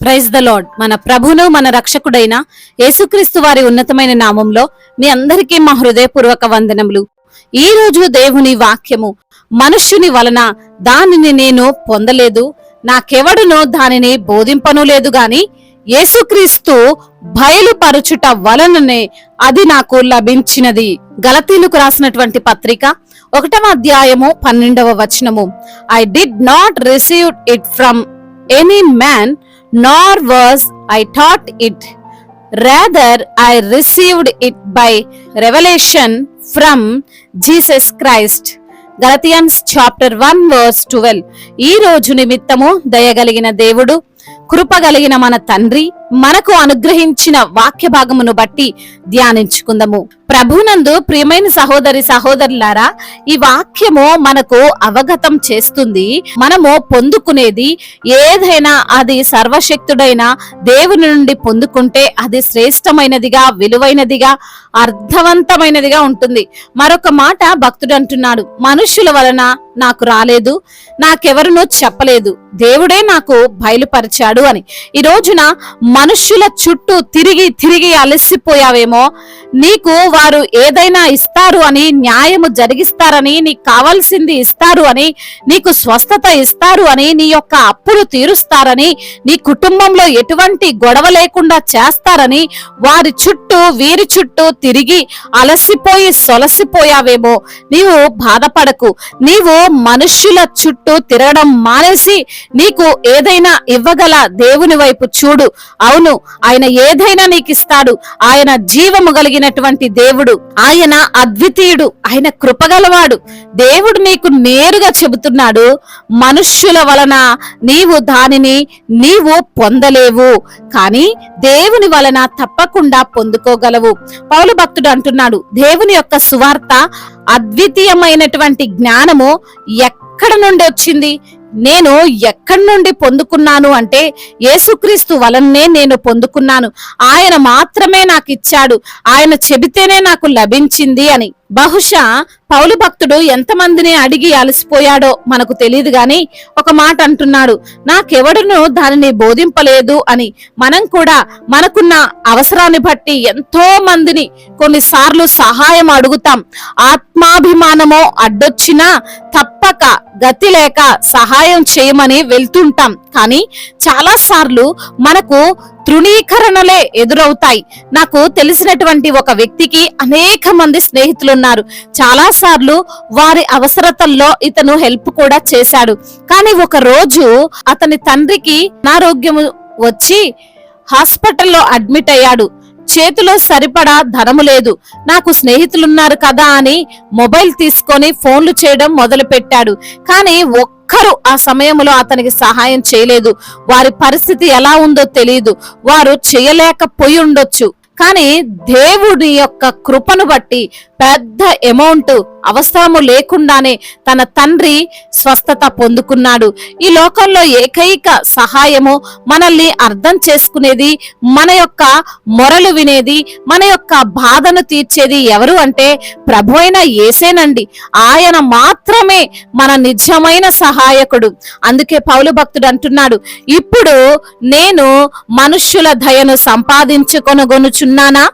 Praise the lord. మన ప్రభువును మన రక్షకుడైన యేసుక్రీస్తు వారి ఉన్నతమైన నామంలో మీ అందరికీ మా హృదయపూర్వక వందనములు. ఈ రోజు దేవుని వాక్యము, మనుష్యుని వలన దానిని నేను పొందలేదు, నాకెవడునో దానిని బోధింపను లేదు గాని యేసుక్రీస్తు బయలుపరచుట వలననే అది నాకు లభించినది. గలతీలకు రాసినటువంటి పత్రిక 1వ అధ్యాయము 12వ వచనము. I did not receive it from any man, nor was I taught it. Rather, I received it by revelation from Jesus Christ. Galatians chapter 1 verse 12. ఈ రోజు నిమిత్తము దయగలిగిన దేవుడు, కృపగలిగిన మన తండ్రి మనకు అనుగ్రహించిన వాక్య భాగమును బట్టి ధ్యానించుకుందాము. ప్రభునందు ప్రియమైన సహోదరి సహోదరులారా, ఈ వాక్యము మనకు అవగతం చేస్తుంది. మనము పొందుకునేది ఏదైనా అది సర్వశక్తుడైన దేవుని నుండి పొందుకుంటే అది శ్రేష్టమైనదిగా, విలువైనదిగా, అర్థవంతమైనదిగా ఉంటుంది. మరొక మాట భక్తుడు అంటున్నాడు, మనుష్యుల వలన నాకు రాలేదు, నాకెవరునో చెప్పలేదు, దేవుడే నాకు బయలుపరిచాడు అని. ఈ రోజున మనుష్యుల చుట్టూ తిరిగి తిరిగి అలసిపోయావేమో. నీకు వారు ఏదైనా ఇస్తారు అని, న్యాయము జరిగిస్తారని, నీకు కావాల్సింది ఇస్తారు అని, నీకు స్వస్థత ఇస్తారు అని, నీ యొక్క అప్పులు తీరుస్తారని, నీ కుటుంబంలో ఎటువంటి గొడవ లేకుండా చేస్తారని వారి చుట్టూ వీరి చుట్టూ తిరిగి అలసిపోయి సొలసిపోయావేమో. నీవు బాధపడకు. నీవు మనుష్యుల చుట్టూ తిరగడం మానేసి నీకు ఏదైనా ఇవ్వగల దేవుని వైపు చూడు. అవును, ఆయన ఏదైనా నీకు ఇస్తాడు. ఆయన జీవము కలిగినటువంటి దేవుడు, ఆయన అద్వితీయుడు, ఆయన కృపగలవాడు. దేవుడు నీకు నేరుగా చెబుతున్నాడు, మనుష్యుల వలన నీవు దానిని నీవు పొందలేవు, కానీ దేవుని వలన తప్పకుండా పొందుకోగలవు. పౌలు భక్తుడు అంటున్నాడు, దేవుని యొక్క సువార్త అద్వితీయమైనటువంటి జ్ఞానము ఎక్కడ నుండి వచ్చింది? నేను ఎక్కడి నుండి పొందుకున్నాను అంటే యేసుక్రీస్తు వలనే నేను పొందుకున్నాను. ఆయన మాత్రమే నాకు ఇచ్చాడు, ఆయన చెబితేనే నాకు లభించింది అని. బహుశా పౌలు భక్తుడు ఎంతమందిని అడిగి అలసిపోయాడో మనకు తెలియదు గాని ఒక మాట అంటున్నాడు, నాకెవడును దానిని బోధింపలేదు అని. మనం కూడా మనకున్న అవసరాన్ని బట్టి ఎంతో మందిని కొన్నిసార్లు సహాయం అడుగుతాం. ఆత్మాభిమానమో అడ్డొచ్చినా తప్పక గతి లేక సహాయం చేయమని వెళ్తుంటాం. కానీ చాలా సార్లు మనకు తృణీకరణలే ఎదురవుతాయి. నాకు తెలిసినటువంటి ఒక వ్యక్తికి అనేక మంది స్నేహితులున్నారు. చాలా సార్లు వారి అవసరతల్లో ఇతను హెల్ప్ కూడా చేశాడు. కానీ ఒక రోజు అతని తండ్రికి అనారోగ్యము వచ్చి హాస్పిటల్లో అడ్మిట్ అయ్యాడు. చేతిలో సరిపడా ధనము లేదు. నాకు స్నేహితులున్నారు కదా అని మొబైల్ తీసుకొని ఫోన్లు చేయడం మొదలు పెట్టాడు. కానీ ఒక్కరు ఆ సమయంలో అతనికి సహాయం చేయలేదు. వారి పరిస్థితి ఎలా ఉందో తెలియదు, వారు చేయలేకపోయి ఉండొచ్చు. కానీ దేవుడి యొక్క కృపను బట్టి పెద్ద అమౌంట్ అవసరము లేకుండానే తన తండ్రి స్వస్థత పొందుకున్నాడు. ఈ లోకంలో ఏకైక సహాయము, మనల్ని అర్థం చేసుకునేది, మన యొక్క మొరలు వినేది, మన యొక్క బాధను తీర్చేది ఎవరు అంటే ప్రభు అయిన యేసేనండి. ఆయన మాత్రమే మన నిజమైన సహాయకుడు. అందుకే పౌలు భక్తుడు అంటున్నాడు, ఇప్పుడు నేను మనుష్యుల దయను సంపాదించుకొనగొనుచున్నానా,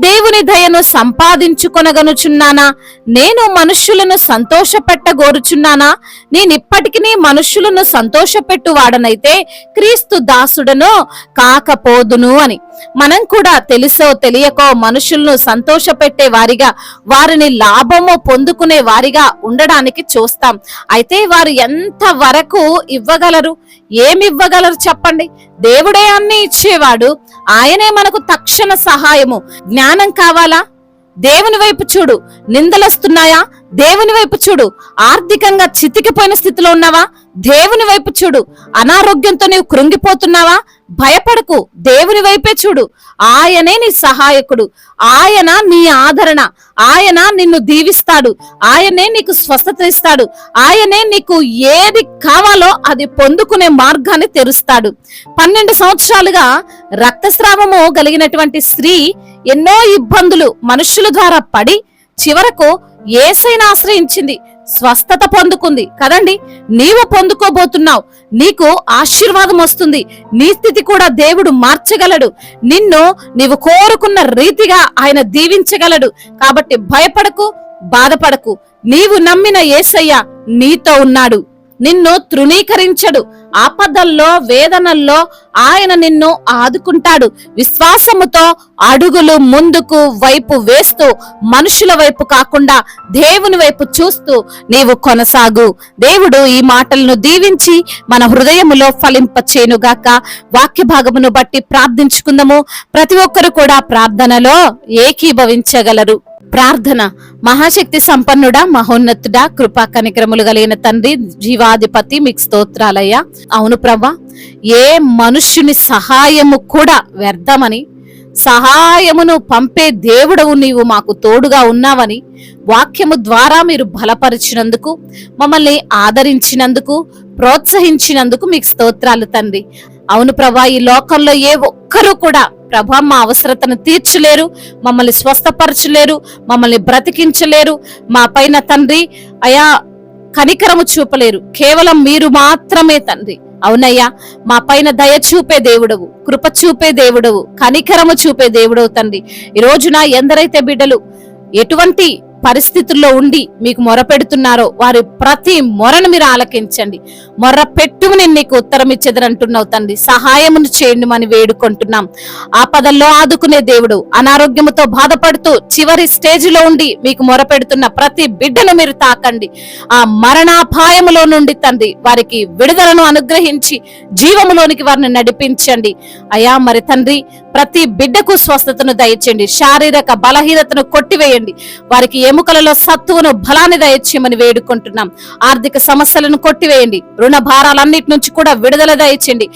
దేవుని దయను సంపాదించుకొనగనుచున్నానా? నేను మనుష్యులను సంతోషపెట్టగోరుచున్నానా? నేనిప్పటికీ మనుష్యులను సంతోషపెట్టువాడనైతే క్రీస్తు దాసుడను కాకపోదును అని. మనం కూడా తెలుసో తెలియకో మనుషులను సంతోషపెట్టే వారిగా, వారిని లాభము పొందుకునే వారిగా ఉండడానికి చూస్తాం. అయితే వారు ఎంత వరకు ఇవ్వగలరు? ఏమి ఇవ్వగలరు చెప్పండి? దేవుడే అన్ని ఇచ్చేవాడు. ఆయనే మనకు తక్షణ సహాయము. జ్ఞానం కావాలా? దేవుని వైపు చూడు. నిందలొస్తున్నాయా? దేవుని వైపు చూడు. ఆర్థికంగా చితికిపోయిన స్థితిలో ఉన్నావా? దేవుని వైపు చూడు. అనారోగ్యంతో నీవు కృంగిపోతున్నావా? భయపడకు, దేవుని వైపే చూడు. ఆయనే నీ సహాయకుడు, ఆయన నీ ఆదరణ, ఆయన నిన్ను దీవిస్తాడు, ఆయనే నీకు స్వస్థత ఇస్తాడు, ఆయనే నీకు ఏది కావాలో అది పొందుకునే మార్గాన్ని తెరుస్తాడు. 12 సంవత్సరాలుగా రక్తస్రావము కలిగినటువంటి స్త్రీ ఎన్నో ఇబ్బందులు మనుషుల ద్వారా పడి చివరకు యేసయ్యను ఆశ్రయించింది. స్వస్థత పొందుకుంది కదండి. నీవు పొందుకోబోతున్నావు. నీకు ఆశీర్వాదం వస్తుంది. నీ స్థితి కూడా దేవుడు మార్చగలడు. నిన్ను నీవు కోరుకున్న రీతిగా ఆయన దీవించగలడు. కాబట్టి భయపడకు, బాధపడకు. నీవు నమ్మిన యేసయ్య నీతో ఉన్నాడు. నిన్ను తృణీకరించడు. ఆపదల్లో, వేదనల్లో ఆయన నిన్ను ఆదుకుంటాడు. విశ్వాసముతో అడుగులు ముందుకు వైపు వేస్తూ, మనుషుల వైపు కాకుండా దేవుని వైపు చూస్తూ నీవు కొనసాగు. దేవుడు ఈ మాటలను దీవించి మన హృదయములో ఫలింపచేయునుగాక. వాక్య భాగమును బట్టి ప్రార్థించుకుందాము. ప్రతి ఒక్కరు కూడా ప్రార్థనలో ఏకీభవించగలరు. ప్రార్థన. మహాశక్తి సంపన్నుడా, మహోన్నతుడా, కృపా కనికరములు కలిగిన తండ్రి, జీవాధిపతి, మీకు స్తోత్రాలయ్యా. అవును ప్రభా, ఏ మనుష్యుని సహాయము కూడా వ్యర్థమని, సహాయమును పంపే దేవుడవు నీవు మాకు తోడుగా ఉన్నావని వాక్యము ద్వారా మీరు బలపరిచినందుకు, మమ్మల్ని ఆదరించినందుకు, ప్రోత్సహించినందుకు మీకు స్తోత్రాలు తండ్రి. అవును ప్రభా, ఈ లోకంలో ఏ ఒక్కరూ కూడా ప్రభా మా అవసరతను తీర్చలేరు, మమ్మల్ని స్వస్థపరచలేరు, మమ్మల్ని బ్రతికించలేరు. మా పైన తండ్రి అయా కనికరము చూపలేరు. కేవలం మీరు మాత్రమే తండ్రి. అవునయ్యా, మా పైన దయ చూపే దేవుడవు, కృప చూపే దేవుడవు, కనికరము చూపే దేవుడవు తండ్రి. ఈ రోజున ఎందరైతే బిడ్డలు ఎటువంటి పరిస్థితుల్లో ఉండి మీకు మొరపెడుతున్నారో వారి ప్రతి మొరను మీరు ఆలకించండి. మొర్ర పెట్టుకుని నీకు ఉత్తరం ఇచ్చేదనంటున్నావు తండ్రి. సహాయమును చేయండి అని వేడుకుంటున్నాం. ఆపదల్లో ఆదుకునే దేవుడు, అనారోగ్యముతో బాధపడుతూ చివరి స్టేజిలో ఉండి మీకు మొరపెడుతున్న ప్రతి బిడ్డను మీరు తాకండి. ఆ మరణాపాయములో నుండి తండ్రి వారికి విడుదలను అనుగ్రహించి జీవములోనికి వారిని నడిపించండి అయ్యా. మరి తండ్రి ప్రతి బిడ్డకు స్వస్థతను దయచేయండి. శారీరక బలహీనతను కొట్టివేయండి. వారికి ఎముకలలో సత్తువును, బలాన్ని దయచేయమని వేడుకుంటున్నాం. ఆర్థిక సమస్యలను కొట్టివేయండి. రుణ భారాలన్నిటి నుంచి కూడా విడుదల దయచేయండి.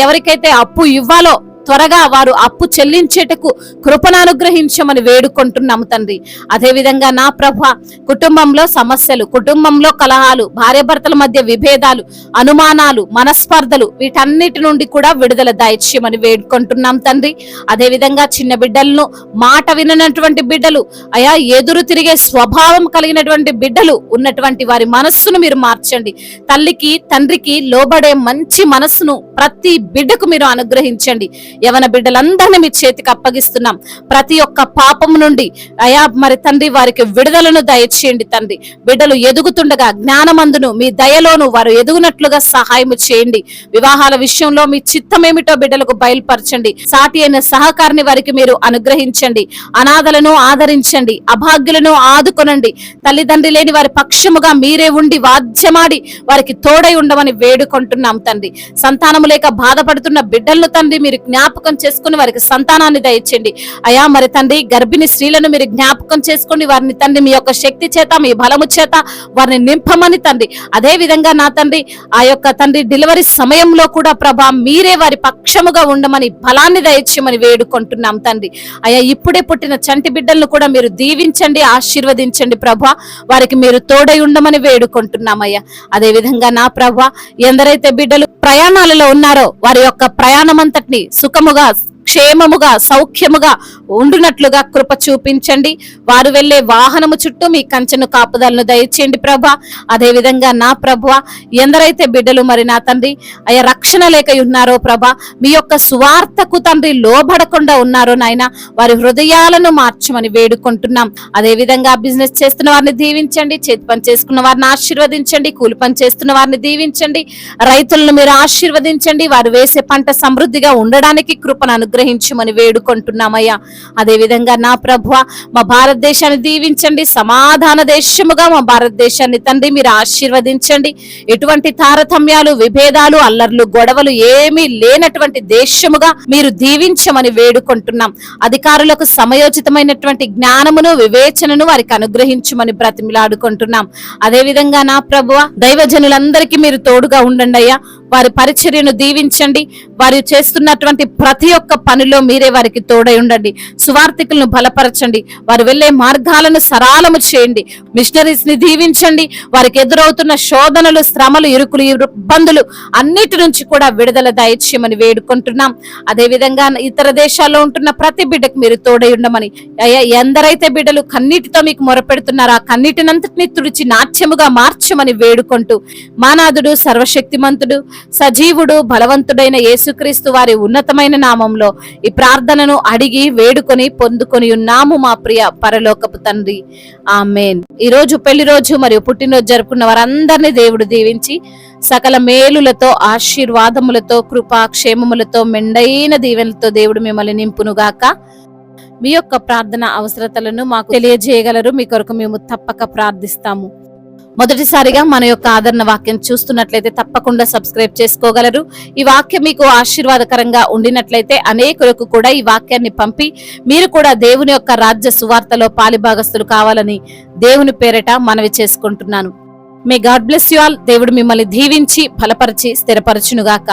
ఎవరికైతే అప్పు ఇవ్వాలో త్వరగా వారు అప్పు చెల్లించేటకు కృపను అనుగ్రహించమని వేడుకుంటున్నాము తండ్రి. అదే విధంగా నా ప్రభా, కుటుంబంలో సమస్యలు, కుటుంబంలో కలహాలు, భార్యాభర్తల మధ్య విభేదాలు, అనుమానాలు, మనస్పర్ధలు, వీటన్నిటి నుండి కూడా విడుదల దయచేయమని వేడుకుంటున్నాం తండ్రి. అదే విధంగా చిన్న బిడ్డలను, మాట విననటువంటి బిడ్డలు, అయా ఎదురు తిరిగే స్వభావం కలిగినటువంటి బిడ్డలు ఉన్నటువంటి వారి మనస్సును మీరు మార్చండి. తల్లికి, తండ్రికి లోబడే మంచి మనస్సును ప్రతి బిడ్డకు మీరు అనుగ్రహించండి. యవన బిడ్డలందరినీ మీ చేతికి అప్పగిస్తున్నాం. ప్రతి ఒక్క పాపం నుండి అయా మరి తండ్రి వారికి విడుదలను దయచేయండి తండ్రి. బిడ్డలు ఎదుగుతుండగా జ్ఞానమందును మీ దయలోను వారు ఎదుగునట్లుగా సహాయము చేయండి. వివాహాల విషయంలో మీ చిత్తమేమిటో బిడ్డలకు బయలుపరచండి. సాటి అయిన సహకారిని వారికి మీరు అనుగ్రహించండి. అనాథలను ఆదరించండి. అభాగ్యులను ఆదుకొనండి. తల్లిదండ్రి లేని వారి పక్షముగా మీరే ఉండి వాద్యమాడి వారికి తోడై ఉండమని వేడుకుంటున్నాం తండ్రి. సంతానము లేక బాధపడుతున్న బిడ్డలను తండ్రి మీరు జ్ఞాపకం చేసుకుని వారికి సంతానాన్ని దయచేయండి అయా. మరి తండ్రి గర్భిణీ స్త్రీలను మీరు జ్ఞాపకం చేసుకోండి. వారిని తండ్రి మీ యొక్క శక్తి చేత, మీ బలము చేత వారిని నింపమని తండ్రి. అదే విధంగా నా తండ్రి ఆ యొక్క తండ్రి డెలివరీ సమయంలో కూడా ప్రభా మీరే వారి పక్షముగా ఉండమని బలాన్ని దయచేయమని వేడుకుంటున్నాం తండ్రి. అయా ఇప్పుడే పుట్టిన చంటి బిడ్డలను కూడా మీరు దీవించండి, ఆశీర్వదించండి ప్రభా. వారికి మీరు తోడై ఉండమని వేడుకుంటున్నామయ్యా. అదే విధంగా నా ప్రభా ఎందరైతే బిడ్డలు ప్రయాణాలలో ఉన్నారో వారి యొక్క ప్రయాణమంతటిని సుఖముగా, క్షేమముగా, సౌఖ్యముగా ఉండునట్లుగా కృప చూపించండి. వారు వెళ్లే వాహనము చుట్టూ మీ కంచెను కాపుదలను దయచేయండి ప్రభా. అదే విధంగా నా ప్రభువా ఎందరైతే బిడ్డలు మరి నా తండ్రి అయ్యా రక్షణ లేక ఉన్నారో ప్రభా, మీ యొక్క సువార్తకు తండ్రి లోబడకుండా ఉన్నారో నాయన, వారి హృదయాలను మార్చమని వేడుకుంటున్నాం. అదే విధంగా బిజినెస్ చేస్తున్న వారిని దీవించండి. చేతి పని చేసుకున్న వారిని ఆశీర్వదించండి. కూలి పని చేస్తున్న వారిని దీవించండి. రైతులను మీరు ఆశీర్వదించండి. వారు వేసే పంట సమృద్ధిగా ఉండడానికి కృపను అనుగ్రహించమని వేడుకుంటున్నామయ్యా. అదే విధంగా నా ప్రభువా మా భారతదేశాన్ని దీవించండి. సమాధాన దేశముగా మా భారతదేశాన్ని తండ్రి మీరు ఆశీర్వదించండి. ఎటువంటి తారతమ్యాలు, విభేదాలు, అల్లర్లు, గొడవలు ఏమీ లేనటువంటి దేశముగా మీరు దీవించమని వేడుకుంటున్నాం. అధికారులకు సమయోచితమైనటువంటి జ్ఞానమును, వివేచనను వారికి అనుగ్రహించమని బ్రతిమిలాడుకుంటున్నాం. అదే విధంగా నా ప్రభువా దైవజనులందరికీ మీరు తోడుగా ఉండండి అయ్యా. వారి పరిచర్యను దీవించండి. వారు చేస్తున్నటువంటి ప్రతి ఒక్క పనిలో మీరే వారికి తోడై ఉండండి. సువార్థికులను బలపరచండి, వారు వెళ్లే మార్గాలను సరళము చేయండి. మిషనరీస్ ని దీవించండి. వారికి ఎదురవుతున్న శోధనలు, శ్రమలు, ఇరుకులు, ఇబ్బందులు అన్నిటి నుంచి కూడా విడుదల దయచేయమని వేడుకుంటున్నాం. అదే విధంగా ఇతర దేశాల్లో ఉంటున్న ప్రతి బిడ్డకు మీరు తోడై ఉండమని, అయ్యా ఎందరైతే బిడ్డలు కన్నీటితో మీకు మొరపెడుతున్నారో ఆ కన్నీటినంతటిని తుడిచి నాట్యముగా మార్చమని వేడుకుంటూ, మానాథుడు, సర్వశక్తిమంతుడు, సజీవుడు, బలవంతుడైన యేసుక్రీస్తు వారి ఉన్నతమైన నామంలో ఈ ప్రార్థనను అడిగి వేడుకొని పొందుకొని ఉన్నాము మా ప్రియ పరలోకపు తండ్రి, ఆమేన్. ఈ రోజు పెళ్లి రోజు మరియు పుట్టినరోజు జరుపుకున్న వారందరినీ దేవుడు దీవించి సకల మేలులతో, ఆశీర్వాదములతో, కృపా క్షేమములతో, మెండైన దీవెనలతో దేవుడు మిమ్మల్ని నింపునుగాక. మీ యొక్క ప్రార్థన అవసరతలను మాకు తెలియజేయగలరు. మీ కొరకు మేము తప్పక ప్రార్థిస్తాము. మొదటిసారిగా మన యొక్క ఆదరణ వాక్యం చూస్తున్నట్లయితే తప్పకుండా సబ్స్క్రైబ్ చేసుకోగలరు. ఈ వాక్యం మీకు ఆశీర్వాదకరంగా ఉండినట్లయితే అనేకులకు కూడా ఈ వాక్యాన్ని పంపి మీరు కూడా దేవుని యొక్క రాజ్య సువార్తలో పాలిభాగస్తులు కావాలని దేవుని పేరిట మనవి చేసుకుంటున్నాను. May God bless you all. దేవుడు మిమ్మల్ని దీవించి బలపరిచి స్థిరపరచునుగాక.